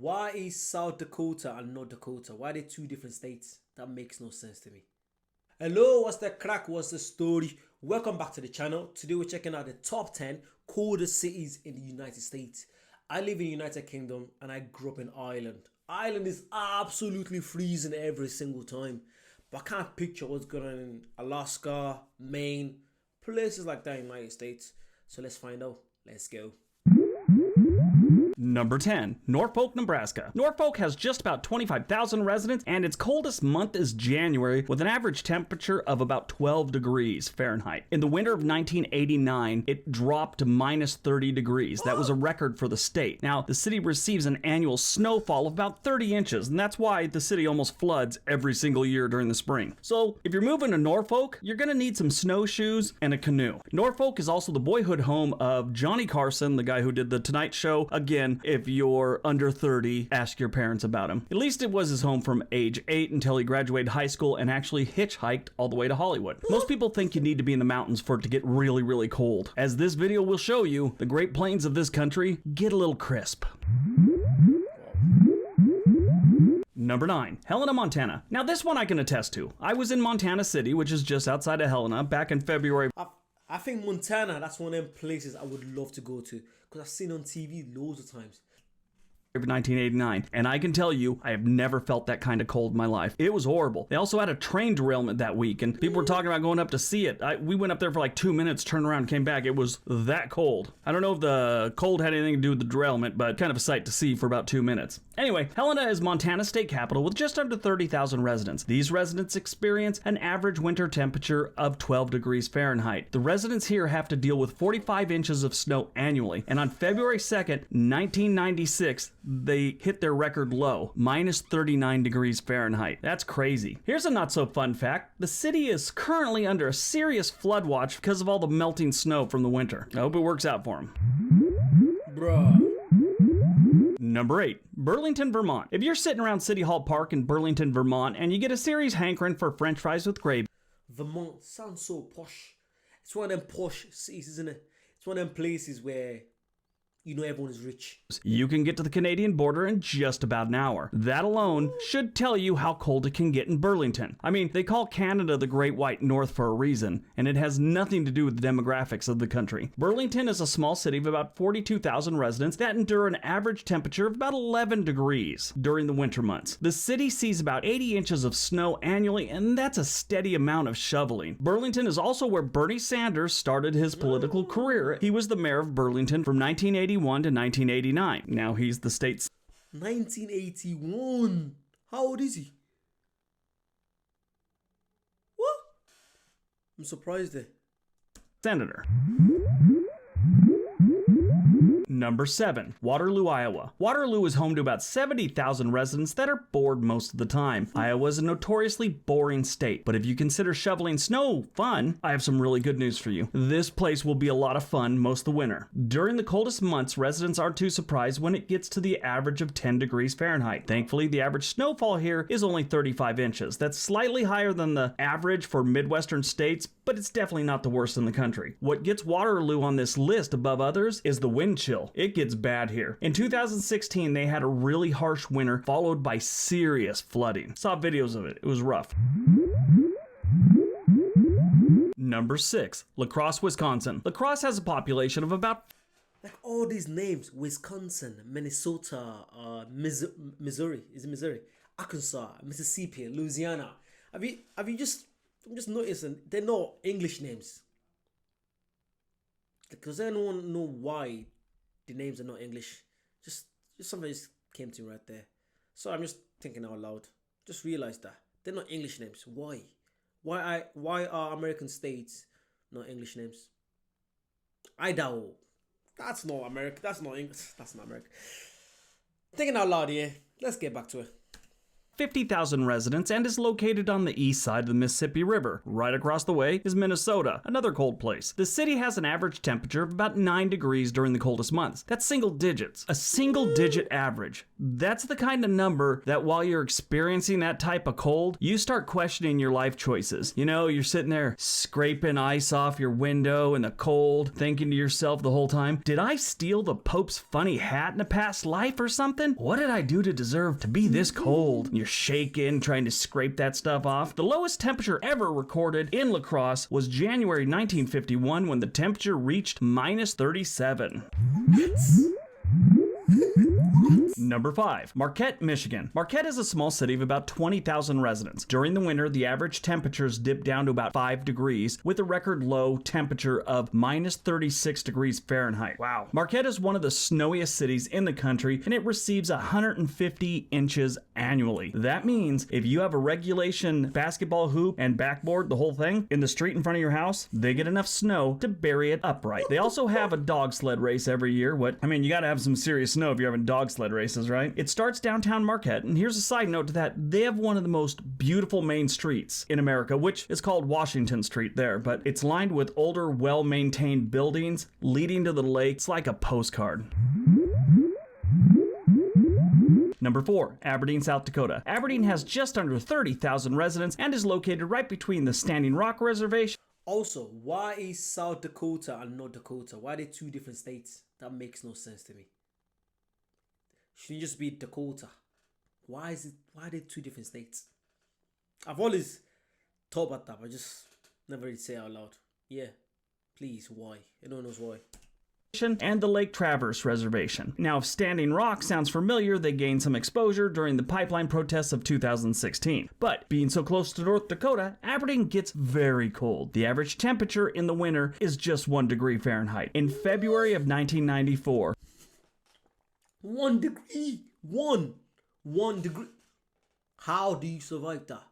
Why is South Dakota and North Dakota? Why are they two different states? That makes no sense to me. Hello, what's the crack? What's the story? Welcome back to the channel. Today we're checking out the top 10 coldest cities in the United States. I live in the United Kingdom and I grew up in Ireland. Ireland is absolutely freezing every single time. But I can't picture what's going on in Alaska, Maine, places like that in the United States. So let's find out. Let's go. Number 10, Norfolk, Nebraska. Norfolk has just about 25,000 residents, and its coldest month is January, with an average temperature of about 12 degrees Fahrenheit. In the winter of 1989, it dropped to minus 30 degrees. That was a record for the state. Now, the city receives an annual snowfall of about 30 inches, and that's why the city almost floods every single year during the spring. So, if you're moving to Norfolk, you're gonna need some snowshoes and a canoe. Norfolk is also the boyhood home of Johnny Carson, the guy who did The Tonight Show. Again, if you're under 30, ask your parents about him. At least it was his home from age 8 until he graduated high school and actually hitchhiked all the way to Hollywood. Most people think you need to be in the mountains for it to get really, really cold. As this video will show you, the Great Plains of this country get a little crisp. Number 9, Helena, Montana. Now this one I can attest to. I was in Montana City, which is just outside of Helena, back in February. I think Montana, that's one of them places I would love to go to because I've seen on TV loads of times. 1989, and I can tell you, I have never felt that kind of cold in my life. It was horrible. They also had a train derailment that week, and people were talking about going up to see it. We went up there for like 2 minutes, turned around, and came back. It was that cold. I don't know if the cold had anything to do with the derailment, but kind of a sight to see for about 2 minutes. Anyway, Helena is Montana's state capital with just under 30,000 residents. These residents experience an average winter temperature of 12 degrees Fahrenheit. The residents here have to deal with 45 inches of snow annually, and on February 2nd, 1996, they hit their record low, minus 39 degrees Fahrenheit. That's crazy. Here's a not so fun fact. The city is currently under a serious flood watch because of all the melting snow from the winter. I hope it works out for them. Bruh. Number 8, Burlington, Vermont. If you're sitting around City Hall Park in Burlington, Vermont, and you get a serious hankering for french fries with gravy. Vermont sounds so posh. It's one of them posh cities, isn't it? It's one of them places where you know everyone is rich. You can get to the Canadian border in just about an hour. That alone should tell you how cold it can get in Burlington. I mean, they call Canada the Great White North for a reason, and it has nothing to do with the demographics of the country. Burlington is a small city of about 42,000 residents that endure an average temperature of about 11 degrees during the winter months. The city sees about 80 inches of snow annually, and that's a steady amount of shoveling. Burlington is also where Bernie Sanders started his political career. He was the mayor of Burlington from 1981 to 1989. Now he's the state's 1981. How old is he? What? I'm surprised there. senator. Number 7, Waterloo, Iowa. Waterloo is home to about 70,000 residents that are bored most of the time. Iowa is a notoriously boring state, but if you consider shoveling snow fun, I have some really good news for you. This place will be a lot of fun most of the winter. During the coldest months, residents aren't too surprised when it gets to the average of 10 degrees Fahrenheit. Thankfully, the average snowfall here is only 35 inches. That's slightly higher than the average for Midwestern states, but it's definitely not the worst in the country. What gets Waterloo on this list above others is the wind chill. It gets bad here. In 2016, they had a really harsh winter followed by serious flooding. Saw videos of it. It was rough. Number 6, La Crosse, Wisconsin. La Crosse has a population of about Like all these names: Wisconsin, Minnesota, Missouri. Is it Missouri? Arkansas, Mississippi, Louisiana. I'm just noticing they're not English names. Because I don't know why the names are not English. Just something just came to me right there. So I'm just thinking out loud. Just realized that they're not English names. Why? Why are American states not English names? Idaho. That's not America. That's not English. That's not America. Thinking out loud here. Let's get back to it. 50,000 residents and is located on the east side of the Mississippi River. Right across the way is Minnesota, another cold place. The city has an average temperature of about 9 degrees during the coldest months. That's single digits. A single digit average. That's the kind of number that while you're experiencing that type of cold, you start questioning your life choices. You know, you're sitting there scraping ice off your window in the cold, thinking to yourself the whole time, did I steal the Pope's funny hat in a past life or something? What did I do to deserve to be this cold? And you're shaking, trying to scrape that stuff off. The lowest temperature ever recorded in La Crosse was January 1951 when the temperature reached minus 37. Number 5. Marquette, Michigan. Marquette is a small city of about 20,000 residents. During the winter, the average temperatures dip down to about 5 degrees with a record low temperature of minus 36 degrees Fahrenheit. Wow. Marquette is one of the snowiest cities in the country and it receives 150 inches annually. That means if you have a regulation basketball hoop and backboard, the whole thing, in the street in front of your house, they get enough snow to bury it upright. They also have a dog sled race every year. You gotta have some serious snow if you're having dog sled races, right? It starts downtown Marquette, and here's a side note to that. They have one of the most beautiful main streets in America, which is called Washington Street there, but it's lined with older, well-maintained buildings leading to the lake. It's like a postcard. Number 4, Aberdeen, South Dakota. Aberdeen has just under 30,000 residents and is located right between the Standing Rock Reservation. Also, why is South Dakota and North Dakota? Why are they two different states? That makes no sense to me. Shouldn't it just be Dakota? Why are they two different states? I've always thought about that, but just never really say it out loud. Yeah, please, why? Anyone knows why? And the Lake Traverse Reservation. Now, if Standing Rock sounds familiar, they gained some exposure during the pipeline protests of 2016. But being so close to North Dakota, Aberdeen gets very cold. The average temperature in the winter is just 1 degree Fahrenheit. In February of 1994, 1 degree. 1 degree. How do you survive that?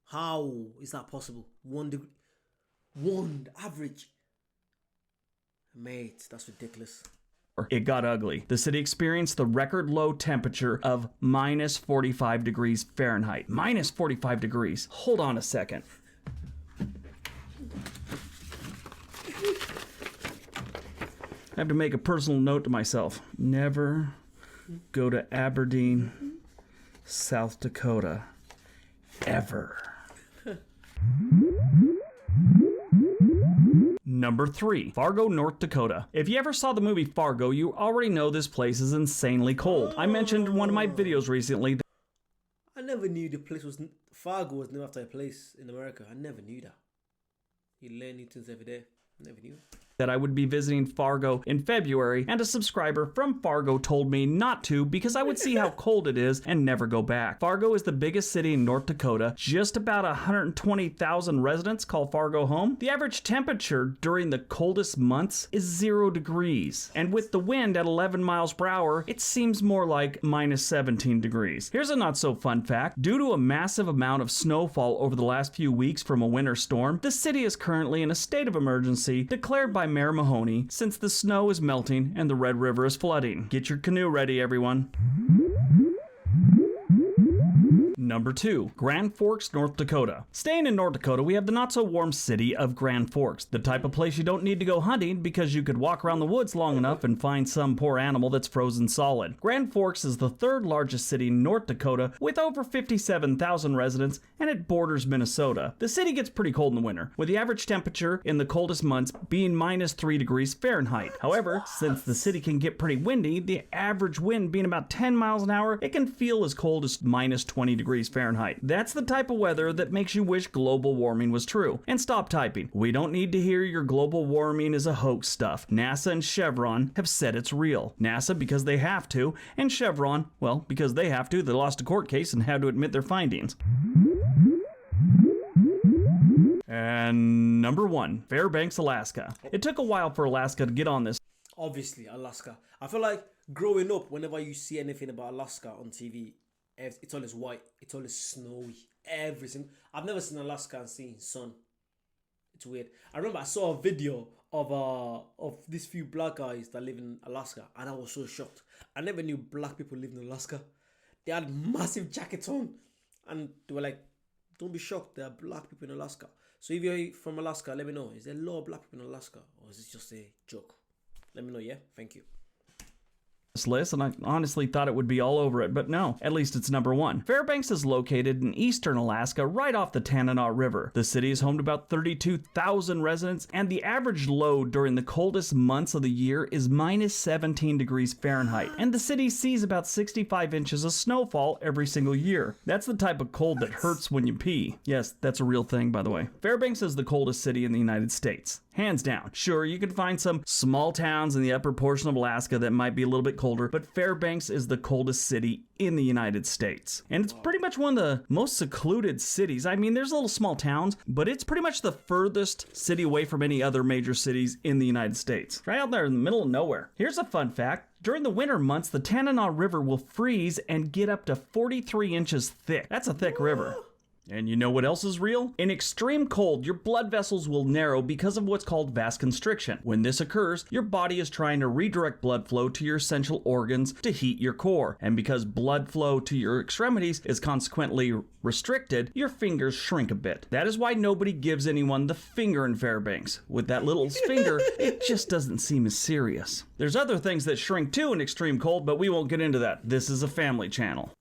How is that possible? 1 degree. 1 average. Mate, that's ridiculous. It got ugly. The city experienced the record low temperature of minus 45 degrees Fahrenheit. Minus 45 degrees. Hold on a second. I have to make a personal note to myself. Never go to Aberdeen, South Dakota. Ever. Number 3, Fargo, North Dakota. If you ever saw the movie Fargo, you already know this place is insanely cold. I mentioned in one of my videos recently that I never knew Fargo was named after a place in America. I never knew that. You learn new things every day. I never knew. I would be visiting Fargo in February, and a subscriber from Fargo told me not to because I would see how cold it is and never go back. Fargo is the biggest city in North Dakota. Just about 120,000 residents call Fargo home. The average temperature during the coldest months is 0 degrees. And with the wind at 11 miles per hour, it seems more like minus 17 degrees. Here's a not so fun fact. Due to a massive amount of snowfall over the last few weeks from a winter storm, the city is currently in a state of emergency declared by Mayor Mahoney since the snow is melting and the Red River is flooding. Get your canoe ready, everyone. Number 2, Grand Forks, North Dakota. Staying in North Dakota, we have the not-so-warm city of Grand Forks, the type of place you don't need to go hunting because you could walk around the woods long enough and find some poor animal that's frozen solid. Grand Forks is the 3rd largest city in North Dakota with over 57,000 residents, and it borders Minnesota. The city gets pretty cold in the winter, with the average temperature in the coldest months being minus 3 degrees Fahrenheit. However, since the city can get pretty windy, the average wind being about 10 miles an hour, it can feel as cold as minus 20 degrees Fahrenheit. That's the type of weather that makes you wish global warming was true. And stop typing. We don't need to hear your global warming is a hoax stuff. NASA and Chevron have said it's real. NASA because they have to, and Chevron, well, because they have to. They lost a court case and had to admit their findings. And number 1, Fairbanks, Alaska. It took a while for Alaska to get on this. Obviously, Alaska. I feel like growing up, whenever you see anything about Alaska on TV, it's always white, it's always snowy, everything. I've never seen Alaska and seen sun. It's weird. I remember I saw a video of these few black guys that live in Alaska, and I was so shocked. I never knew black people lived in Alaska. they had massive jackets on, and they were like, don't be shocked, there are black people in Alaska. So if you're from Alaska, let me know, is there a lot of black people in Alaska, or is it just a joke? Let me know. Yeah, thank you. List, and I honestly thought it would be all over it, but no, at least it's number one. Fairbanks is located in eastern Alaska, right off the Tanana River. The city is home to about 32,000 residents, and the average load during the coldest months of the year is minus 17 degrees Fahrenheit, and the city sees about 65 inches of snowfall every single year. That's the type of cold that hurts when you pee. Yes, that's a real thing, by the way. Fairbanks is the coldest city in the United States. Hands down. Sure, you can find some small towns in the upper portion of Alaska that might be a little bit colder, but Fairbanks is the coldest city in the United States. And it's pretty much one of the most secluded cities. I mean, there's little small towns, but it's pretty much the furthest city away from any other major cities in the United States. Right out there in the middle of nowhere. Here's a fun fact. During the winter months, the Tanana River will freeze and get up to 43 inches thick. That's a thick river. And you know what else is real? In extreme cold, your blood vessels will narrow because of what's called vasoconstriction. When this occurs, your body is trying to redirect blood flow to your essential organs to heat your core. And because blood flow to your extremities is consequently restricted, your fingers shrink a bit. That is why nobody gives anyone the finger in Fairbanks. With that little finger, it just doesn't seem as serious. There's other things that shrink too in extreme cold, but we won't get into that. This is a family channel.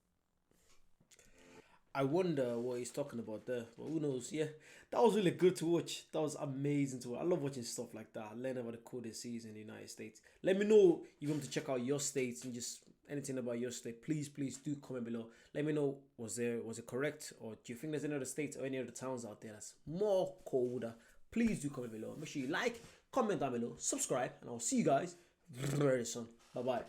I wonder what he's talking about there, but who knows? Yeah, that was really good to watch. That was amazing to watch. I love watching stuff like that. I learn about the coldest cities in the United States. Let me know if you want to check out your states and just anything about your state. Please do comment below. Let me know, was it correct, or do you think there's any other states or any other towns out there that's more colder? Please do comment below. Make sure you like, comment down below, subscribe, and I'll see you guys very soon. Bye bye.